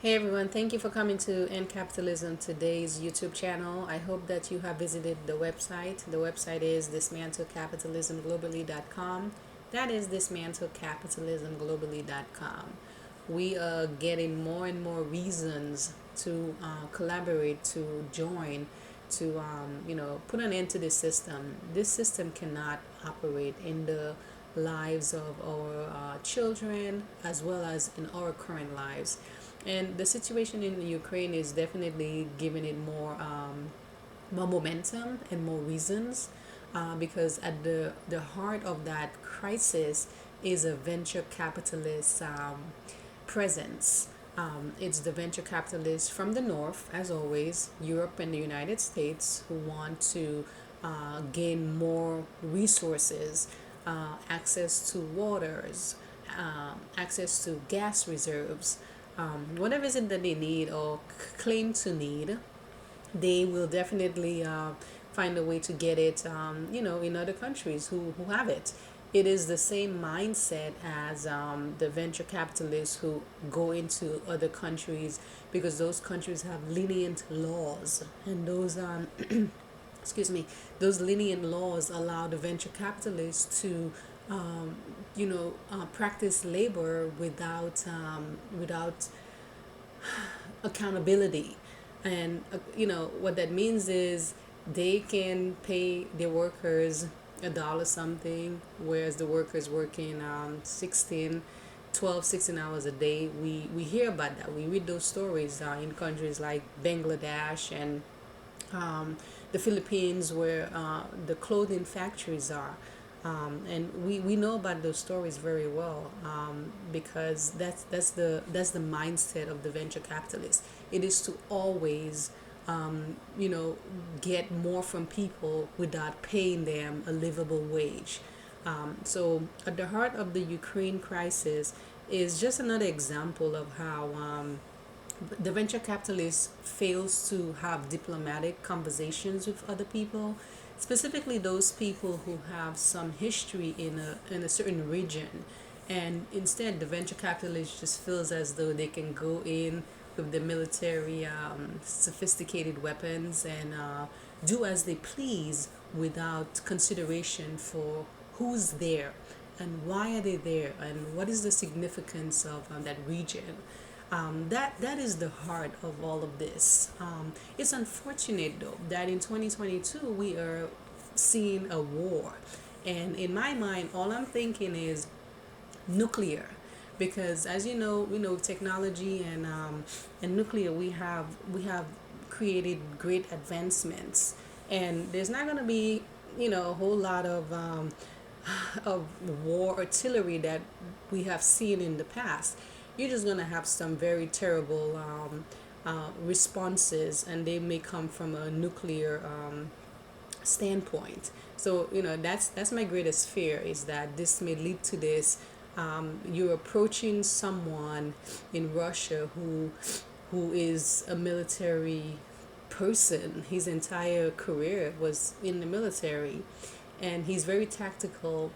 Hey everyone, thank you for coming to End Capitalism Today's YouTube channel. I hope that you have visited the website. The website is dismantlecapitalismglobally.com. That is dismantlecapitalismglobally.com. We are getting more and more reasons to collaborate, to join, to put an end to this system. This system cannot operate in the lives of our children as well as in our current lives. And the situation in Ukraine is definitely giving it more momentum and more reasons, because at the heart of that crisis is a venture capitalist presence. It's the venture capitalists from the north, as always, Europe and the United States, who want to gain more resources, access to waters, access to gas reserves, whatever is it that they need or claim to need. They will definitely find a way to get it, in other countries who have it. It is the same mindset as the venture capitalists who go into other countries because those countries have lenient laws, and those excuse me, those lenient laws allow the venture capitalists to practice labor without accountability. And what that means is they can pay their workers a dollar something, whereas the workers working 16 hours a day. We hear about that. We read those stories in countries like Bangladesh and the Philippines, where the clothing factories are. And we know about those stories very well, because that's the mindset of the venture capitalist. It is to always get more from people without paying them a livable wage. So at the heart of the Ukraine crisis is just another example of how the venture capitalist fails to have diplomatic conversations with other people, specifically those people who have some history in a certain region. And instead, the venture capitalist just feels as though they can go in with the military, sophisticated weapons, and do as they please without consideration for who's there and why are they there and what is the significance of that region. That is the heart of all of this. It's unfortunate though that in 2022 we are seeing a war, and in my mind, all I'm thinking is nuclear, because as you know, technology and nuclear, we have created great advancements, and there's not going to be a whole lot of war artillery that we have seen in the past. You're just going to have some very terrible responses, and they may come from a nuclear standpoint. So that's my greatest fear, is that this may lead to this. You're approaching someone in Russia who is a military person. His entire career was in the military, and he's very tactical.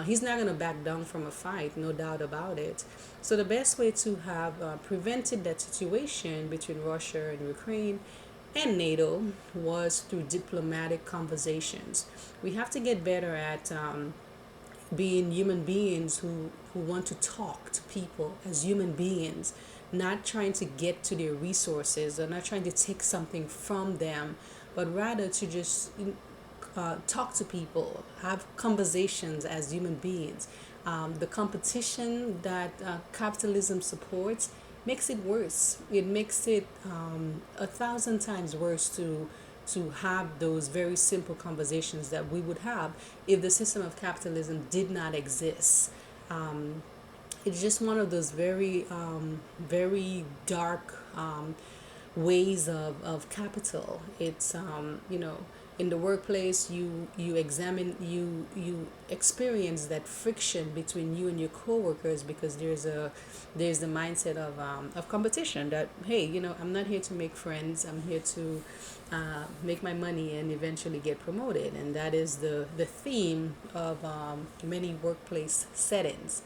He's not going to back down from a fight, no doubt about it. So the best way to have prevented that situation between Russia and Ukraine and NATO was through diplomatic conversations. We have to get better at being human beings who want to talk to people as human beings, not trying to get to their resources or not trying to take something from them, but rather to just talk to people, have conversations as human beings. The competition that capitalism supports makes it worse. It makes it 1,000 times worse to have those very simple conversations that we would have if the system of capitalism did not exist. It's just one of those very dark ways of capital. It's in the workplace, you examine, you experience that friction between you and your coworkers, because there's the mindset of competition, that hey, I'm not here to make friends, I'm here to make my money and eventually get promoted. And that is the theme of many workplace settings.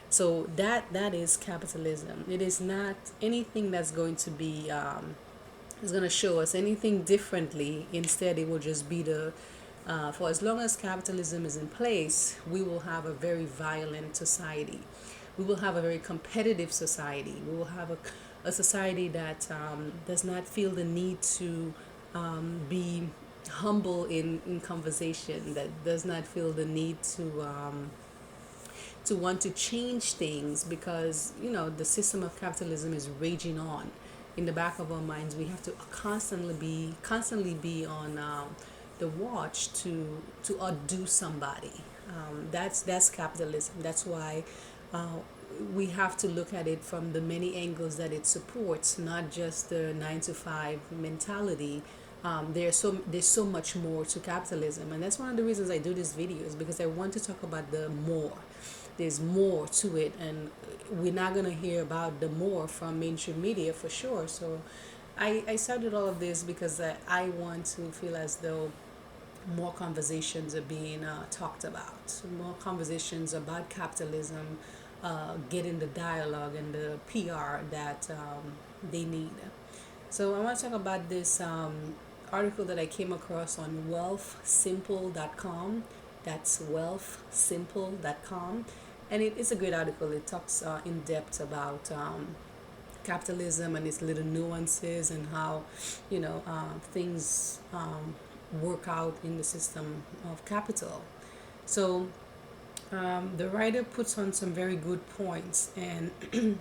So that is capitalism. It is not anything that's going to be is going to show us anything differently. Instead, it will just be the for as long as capitalism is in place, we will have a very violent society. We will have a very competitive society. We will have a society that does not feel the need to be humble in conversation, that does not feel the need to want to change things because the system of capitalism is raging on. In the back of our minds, we have to constantly be on the watch to outdo somebody. That's capitalism. That's why uh, we have to look at it from the many angles that it supports, not just the 9 to 5 mentality. There's so much more to capitalism, and that's one of the reasons I do this video, is because I want to talk about the more. There's more to it, and we're not gonna hear about the more from mainstream media for sure. So I started all of this because I want to feel as though more conversations are being talked about, more conversations about capitalism, getting the dialogue and the PR that they need. So I want to talk about this article that I came across on wealthsimple.com. That's wealthsimple.com. And it's a great article. It talks in depth about capitalism and its little nuances and how things work out in the system of capital. So the writer puts on some very good points, and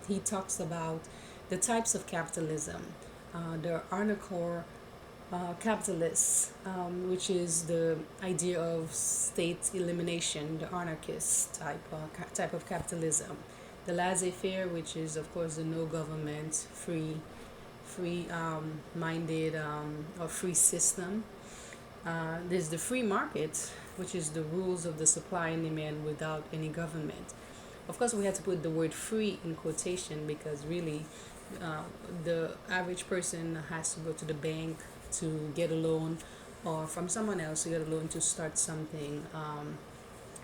he talks about the types of capitalism. There are anarcho capitalists, which is the idea of state elimination, the anarchist type of capitalism. The laissez-faire, which is of course the no government, free minded or free system. There's the free market, which is the rules of the supply and demand without any government. Of course, we have to put the word free in quotation because really the average person has to go to the bank to get a loan, or from someone else to get a loan to start something.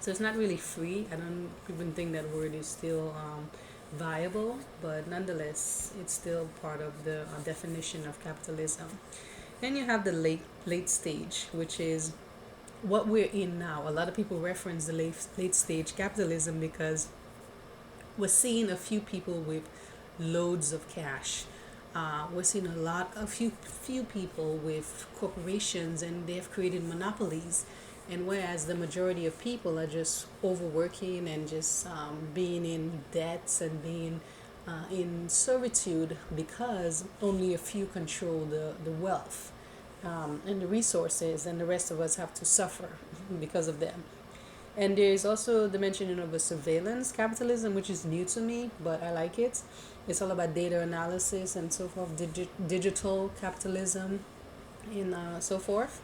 So it's not really free. I don't even think that word is still viable, but nonetheless, it's still part of the definition of capitalism. Then you have the late stage, which is what we're in now. A lot of people reference the late stage capitalism because we're seeing a few people with loads of cash. We're seeing a few people with corporations, and they have created monopolies. And whereas the majority of people are just overworking and just being in debts and being in servitude because only a few control the wealth and the resources, and the rest of us have to suffer because of them. And there's also the mentioning of a surveillance capitalism, which is new to me, but I like it. It's all about data analysis and so forth, digital capitalism, and so forth.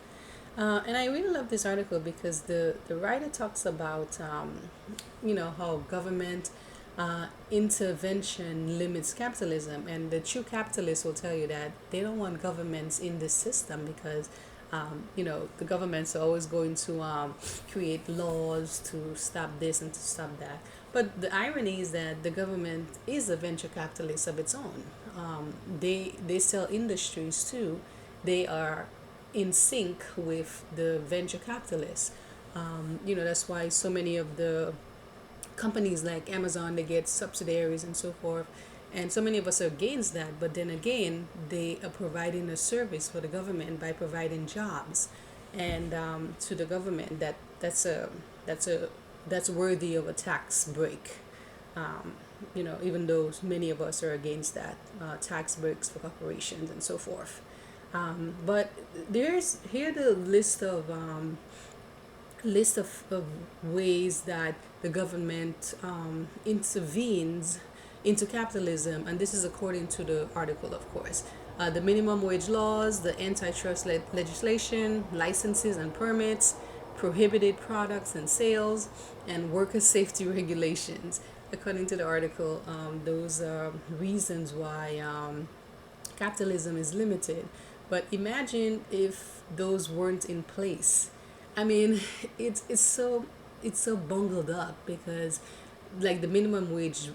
And I really love this article because the writer talks about, how government intervention limits capitalism. And the true capitalists will tell you that they don't want governments in this system because the governments are always going to create laws to stop this and to stop that. But the irony is that the government is a venture capitalist of its own. They sell industries too. They are in sync with the venture capitalists. That's why so many of the companies like Amazon, they get subsidiaries and so forth. And so many of us are against that, but then again, they are providing a service for the government by providing jobs, and to the government that's worthy of a tax break. Even though many of us are against that tax breaks for corporations and so forth. But there's here the list of ways that the government intervenes into capitalism, and this is according to the article, of course. The minimum wage laws, the antitrust legislation, licenses and permits, prohibited products and sales, and worker safety regulations. According to the article, those are reasons why capitalism is limited. But imagine if those weren't in place. I mean, it's so bungled up because like the minimum wage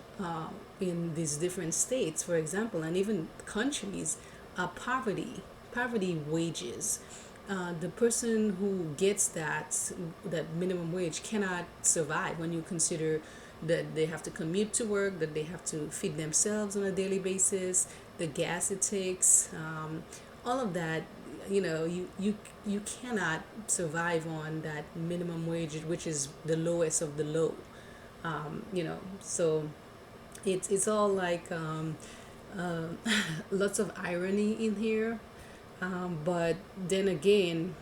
in these different states, for example, and even countries, poverty wages. The person who gets that minimum wage cannot survive when you consider that they have to commute to work, that they have to feed themselves on a daily basis, the gas it takes, all of that. You cannot survive on that minimum wage, which is the lowest of the low. So it's all like uh, lots of irony in here. But then again,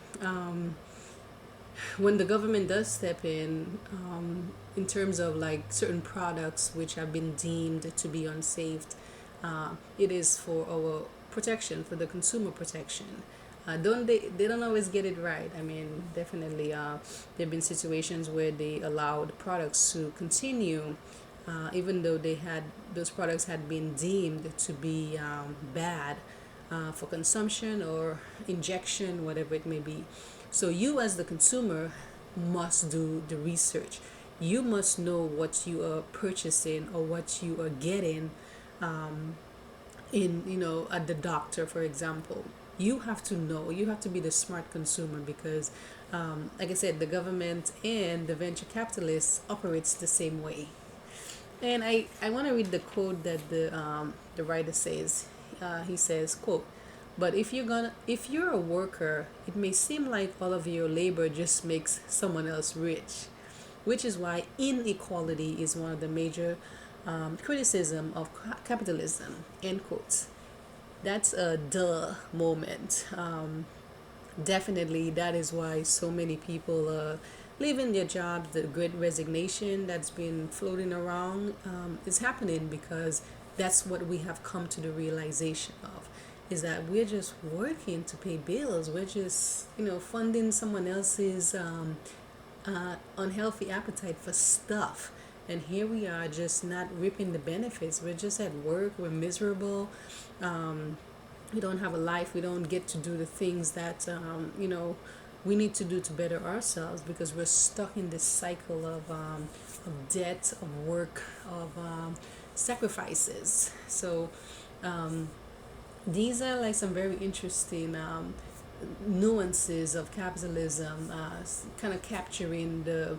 when the government does step in terms of like certain products which have been deemed to be unsafe, it is for our protection, for the consumer protection. Don't they don't always get it right. I mean, definitely, there have been situations where they allowed products to continue, even though those products had been deemed to be bad for consumption or injection, whatever it may be. So you, as the consumer, must do the research. You must know what you are purchasing or what you are getting at the doctor, for example. You have to know. You have to be the smart consumer because, like I said, the government and the venture capitalists operates the same way. And I want to read the quote that the writer says. He says, "quote But if you're a worker, it may seem like all of your labor just makes someone else rich, which is why inequality is one of the major criticism of capitalism." End quotes. That's a duh moment. Definitely, that is why so many people are leaving their jobs. The great resignation that's been floating around is happening because that's what we have come to the realization of, is that we're just working to pay bills. We're just, funding someone else's unhealthy appetite for stuff. And here we are just not reaping the benefits. We're just at work. We're miserable. We don't have a life. We don't get to do the things that we need to do to better ourselves because we're stuck in this cycle of debt, of work, of sacrifices. So these are like some very interesting nuances of capitalism, kind of capturing the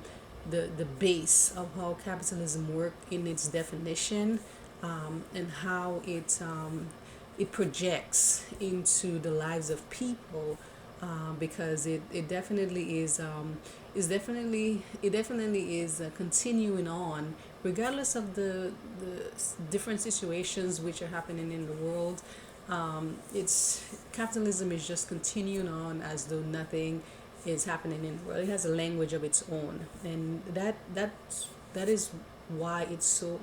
base of how capitalism works in its definition, and how it projects into the lives of people, because it definitely is continuing on regardless of the different situations which are happening in the world. It's capitalism is just continuing on as though nothing is happening in the world. It has a language of its own, and that is why it's so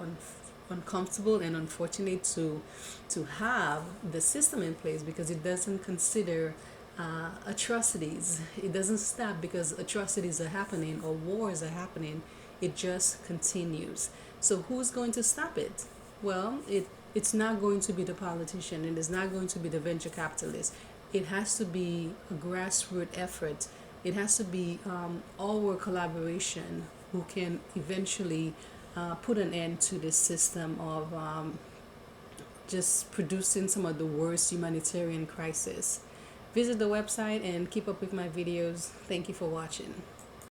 uncomfortable and unfortunate to have the system in place, because it doesn't consider atrocities. It doesn't stop because atrocities are happening or wars are happening. It just continues. So who's going to stop it? Well, it's not going to be the politician. It is not going to be the venture capitalist. It has to be a grassroots effort. It has to be our collaboration who can eventually put an end to this system of just producing some of the worst humanitarian crisis. Visit the website and keep up with my videos. Thank you for watching.